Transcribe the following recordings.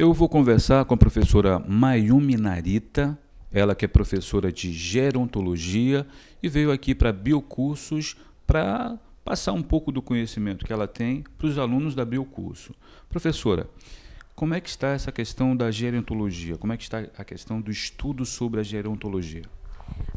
Eu vou conversar com a professora Mayumi Narita, ela que é professora de gerontologia e veio aqui para Biocursos para passar um pouco do conhecimento que ela tem para os alunos da Biocurso. Professora, como é que está essa questão da gerontologia? Como é que está a questão do estudo sobre a gerontologia?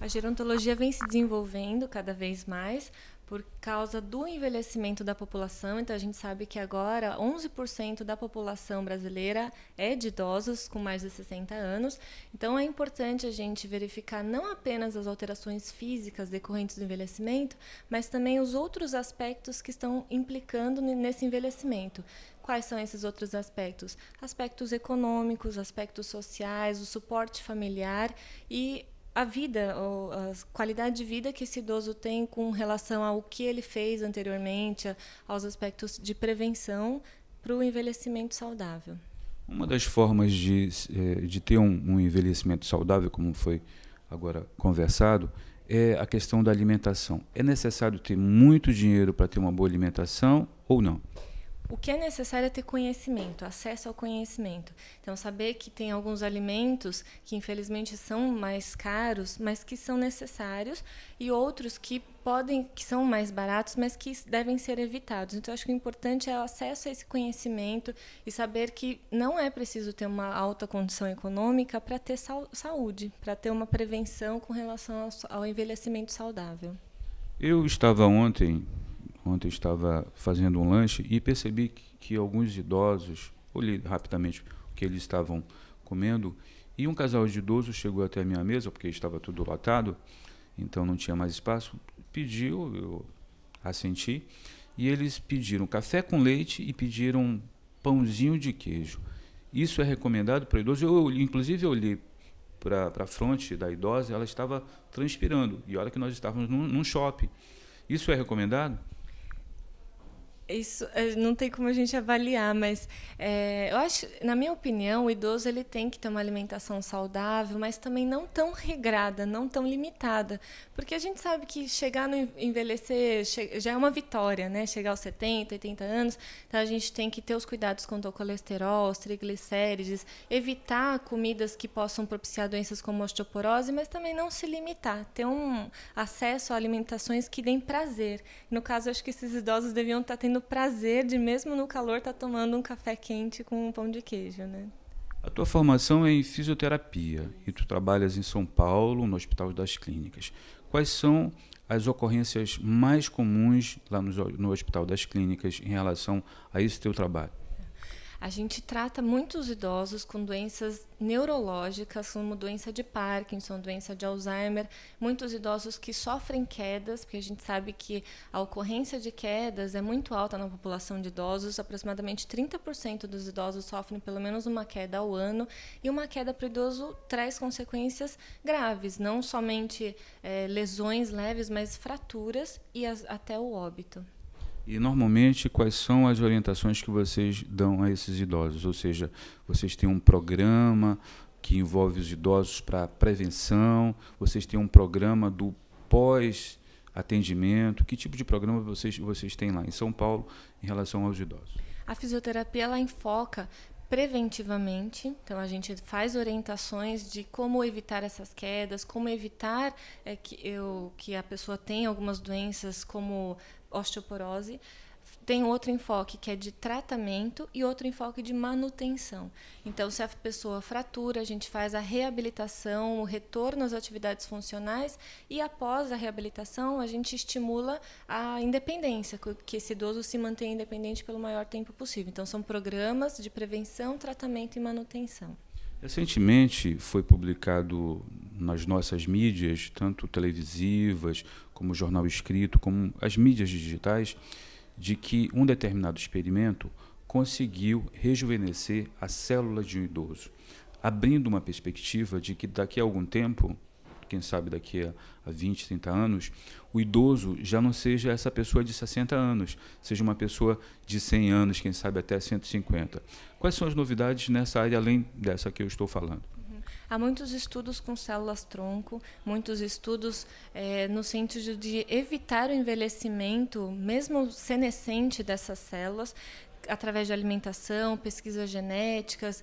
A gerontologia vem se desenvolvendo cada vez mais por causa do envelhecimento da população. Então, a gente sabe que agora 11% da população brasileira é de idosos com mais de 60 anos. Então, é importante a gente verificar não apenas as alterações físicas decorrentes do envelhecimento, mas também os outros aspectos que estão implicando nesse envelhecimento. Quais são esses outros aspectos? Aspectos econômicos, aspectos sociais, o suporte familiar e a vida, ou a qualidade de vida que esse idoso tem com relação ao que ele fez anteriormente, aos aspectos de prevenção para o envelhecimento saudável. Uma das formas de ter um envelhecimento saudável, como foi agora conversado, é a questão da alimentação. É necessário ter muito dinheiro para ter uma boa alimentação ou não? O que é necessário é ter conhecimento, acesso ao conhecimento. Então, saber que tem alguns alimentos que, infelizmente, são mais caros, mas que são necessários, e outros que são mais baratos, mas que devem ser evitados. Então, acho que o importante é o acesso a esse conhecimento e saber que não é preciso ter uma alta condição econômica para ter saúde, para ter uma prevenção com relação ao envelhecimento saudável. Eu estava ontem estava fazendo um lanche e percebi que alguns idosos, olhei rapidamente o que eles estavam comendo, e um casal de idosos chegou até a minha mesa, porque estava tudo lotado, então não tinha mais espaço, pediu, eu assenti, e eles pediram café com leite e pediram pãozinho de queijo. Isso é recomendado para idosos? Inclusive, eu olhei para a fronte da idosa, ela estava transpirando, e olha que nós estávamos num shopping. Isso é recomendado? Isso não tem como a gente avaliar, mas eu acho, na minha opinião, o idoso ele tem que ter uma alimentação saudável, mas também não tão regrada, não tão limitada, porque a gente sabe que chegar no envelhecer já é uma vitória, né? Chegar aos 70, 80 anos, então a gente tem que ter os cuidados quanto ao colesterol, aos triglicérides, evitar comidas que possam propiciar doenças como osteoporose, mas também não se limitar, ter um acesso a alimentações que deem prazer. No caso, acho que esses idosos deviam estar tendo prazer de, mesmo no calor, estar tomando um café quente com um pão de queijo, né? A tua formação é em fisioterapia e tu trabalhas em São Paulo, no Hospital das Clínicas. Quais são as ocorrências mais comuns lá no Hospital das Clínicas em relação a esse teu trabalho? A gente trata muitos idosos com doenças neurológicas, como doença de Parkinson, doença de Alzheimer, muitos idosos que sofrem quedas, porque a gente sabe que a ocorrência de quedas é muito alta na população de idosos, aproximadamente 30% dos idosos sofrem pelo menos uma queda ao ano, e uma queda para o idoso traz consequências graves, não somente lesões leves, mas fraturas e até o óbito. E, normalmente, quais são as orientações que vocês dão a esses idosos? Ou seja, vocês têm um programa que envolve os idosos para prevenção? Vocês têm um programa do pós-atendimento? Que tipo de programa vocês têm lá em São Paulo em relação aos idosos? A fisioterapia ela enfoca preventivamente, então a gente faz orientações de como evitar essas quedas, como evitar que a pessoa tenha algumas doenças como osteoporose. Tem outro enfoque que é de tratamento e outro enfoque de manutenção. Então, se a pessoa fratura, a gente faz a reabilitação, o retorno às atividades funcionais, e após a reabilitação a gente estimula a independência, que esse idoso se mantenha independente pelo maior tempo possível. Então, são programas de prevenção, tratamento e manutenção. Recentemente foi publicado nas nossas mídias, tanto televisivas, como jornal escrito, como as mídias digitais, de que um determinado experimento conseguiu rejuvenescer a célula de um idoso, abrindo uma perspectiva de que daqui a algum tempo, quem sabe daqui a 20, 30 anos, o idoso já não seja essa pessoa de 60 anos, seja uma pessoa de 100 anos, quem sabe até 150. Quais são as novidades nessa área, além dessa que eu estou falando? Há muitos estudos com células-tronco, muitos estudos no sentido de evitar o envelhecimento, mesmo senescente dessas células, através de alimentação, pesquisas genéticas,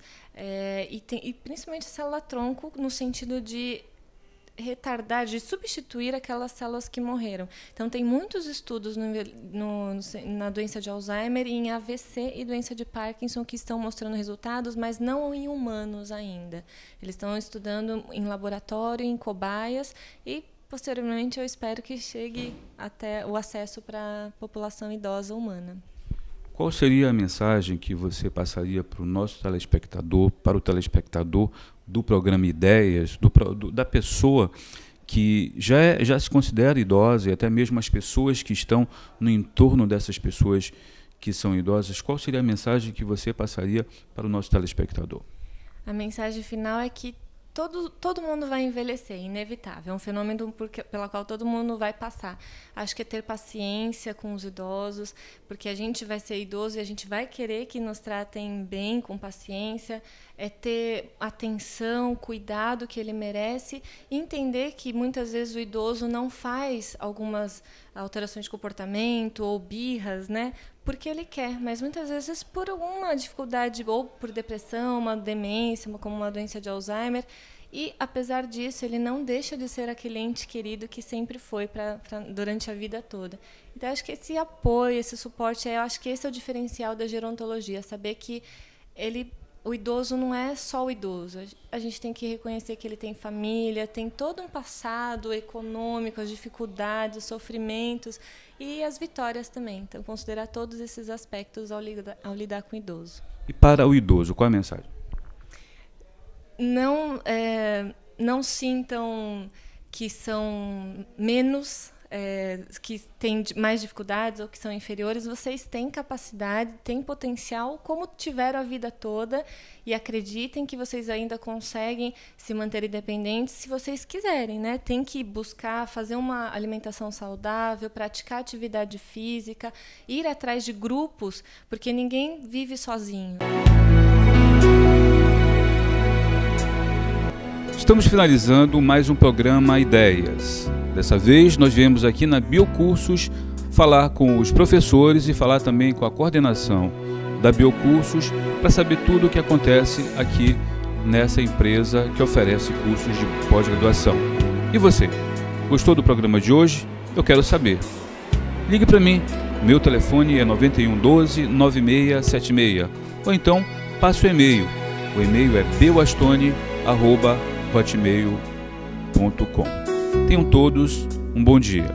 e principalmente a célula-tronco no sentido de retardar, de substituir aquelas células que morreram. Então, tem muitos estudos na doença de Alzheimer, em AVC e doença de Parkinson que estão mostrando resultados, mas não em humanos ainda. Eles estão estudando em laboratório, em cobaias, e posteriormente eu espero que chegue até o acesso para a população idosa humana. Qual seria a mensagem que você passaria para o nosso telespectador, para o telespectador do programa Ideias, da pessoa que já se considera idosa, e até mesmo as pessoas que estão no entorno dessas pessoas que são idosas? Qual seria a mensagem que você passaria para o nosso telespectador? A mensagem final é que todo mundo vai envelhecer, inevitável. É um fenômeno pela qual todo mundo vai passar. Acho que é ter paciência com os idosos, porque a gente vai ser idoso e a gente vai querer que nos tratem bem, com paciência. É ter atenção, cuidado que ele merece, e entender que muitas vezes o idoso não faz algumas alterações de comportamento ou birras, né? Porque ele quer, mas muitas vezes por alguma dificuldade, ou por depressão, uma demência, como uma doença de Alzheimer, e apesar disso ele não deixa de ser aquele ente querido que sempre foi durante a vida toda. Então acho que esse apoio, esse suporte, eu acho que esse é o diferencial da gerontologia, saber que o idoso não é só o idoso. A gente tem que reconhecer que ele tem família, tem todo um passado econômico, as dificuldades, os sofrimentos e as vitórias também. Então, considerar todos esses aspectos ao lidar com o idoso. E para o idoso, qual a mensagem? Não sintam que são menos, que têm mais dificuldades ou que são inferiores. Vocês têm capacidade, têm potencial, como tiveram a vida toda, e acreditem que vocês ainda conseguem se manter independentes se vocês quiserem, né? Tem que buscar fazer uma alimentação saudável, praticar atividade física, ir atrás de grupos, porque ninguém vive sozinho. Estamos finalizando mais um programa Ideias. Dessa vez nós viemos aqui na Biocursos falar com os professores e falar também com a coordenação da Biocursos para saber tudo o que acontece aqui nessa empresa que oferece cursos de pós-graduação. E você, gostou do programa de hoje? Eu quero saber. Ligue para mim, meu telefone é 9112-9676, ou então passe o e-mail. O e-mail é beuastone@hotmail.com. Tenham todos um bom dia.